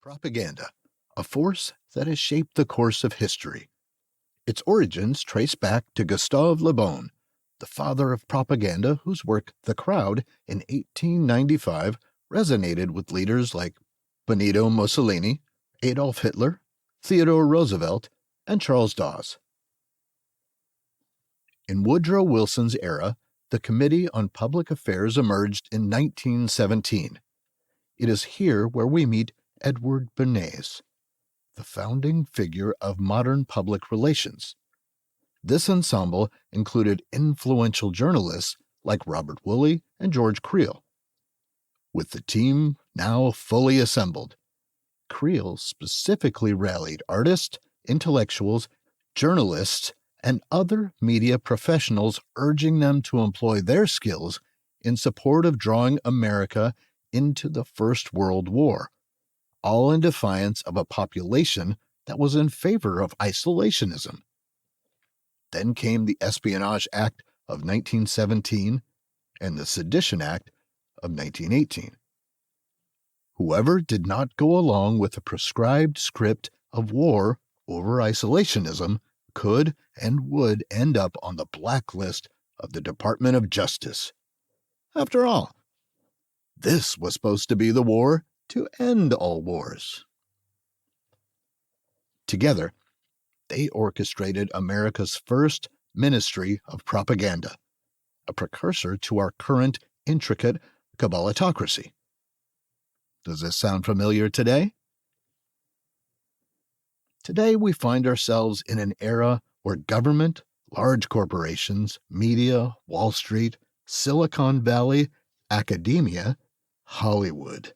Propaganda, a force that has shaped the course of history. Its origins trace back to Gustave Le Bon, the father of propaganda whose work The Crowd in 1895 resonated with leaders like Benito Mussolini, Adolf Hitler, Theodore Roosevelt, and Charles Dawes. In Woodrow Wilson's era, the Committee on Public Affairs emerged in 1917. It is here where we meet Edward Bernays, the founding figure of modern public relations. This ensemble included influential journalists like Robert Woolley and George Creel. With the team now fully assembled, Creel specifically rallied artists, intellectuals, journalists, and other media professionals, urging them to employ their skills in support of drawing America into the First World War, all in defiance of a population that was in favor of isolationism. Then came the Espionage Act of 1917 and the Sedition Act of 1918. Whoever did not go along with the prescribed script of war over isolationism could and would end up on the blacklist of the Department of Justice. After all, this was supposed to be the war to end all wars. Together, they orchestrated America's first ministry of propaganda, a precursor to our current intricate cabalotocracy. Does this sound familiar today? Today, we find ourselves in an era where government, large corporations, media, Wall Street, Silicon Valley, academia, Hollywood,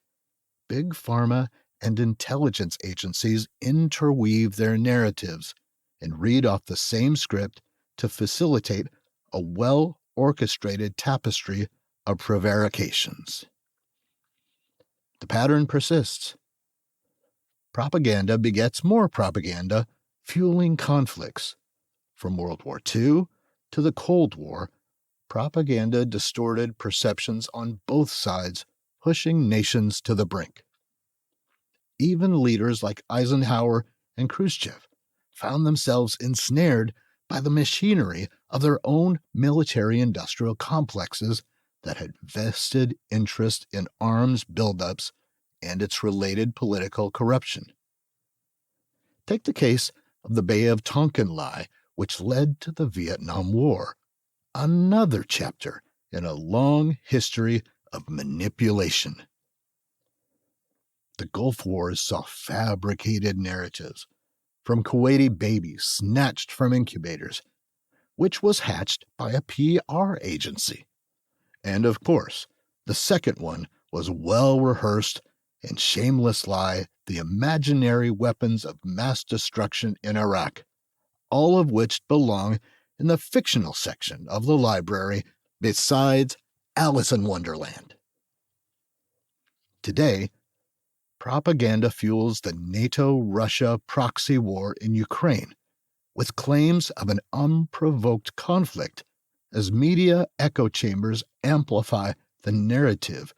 big pharma, and intelligence agencies interweave their narratives and read off the same script to facilitate a well-orchestrated tapestry of prevarications. The pattern persists. Propaganda begets more propaganda, fueling conflicts. From World War II to the Cold War, propaganda distorted perceptions on both sides, pushing nations to the brink. Even leaders like Eisenhower and Khrushchev found themselves ensnared by the machinery of their own military-industrial complexes that had vested interest in arms buildups and its related political corruption. Take the case of the Bay of Tonkin lie, which led to the Vietnam War, another chapter in a long history of manipulation. The Gulf Wars saw fabricated narratives, from Kuwaiti babies snatched from incubators, which was hatched by a PR agency. And of course, the second one was well-rehearsed and shameless lie, the imaginary weapons of mass destruction in Iraq, all of which belong in the fictional section of the library besides Alice in Wonderland. Today, propaganda fuels the NATO-Russia proxy war in Ukraine, with claims of an unprovoked conflict as media echo chambers amplify the narrative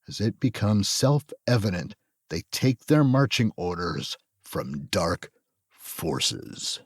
as it becomes self-evident they take their marching orders from dark forces.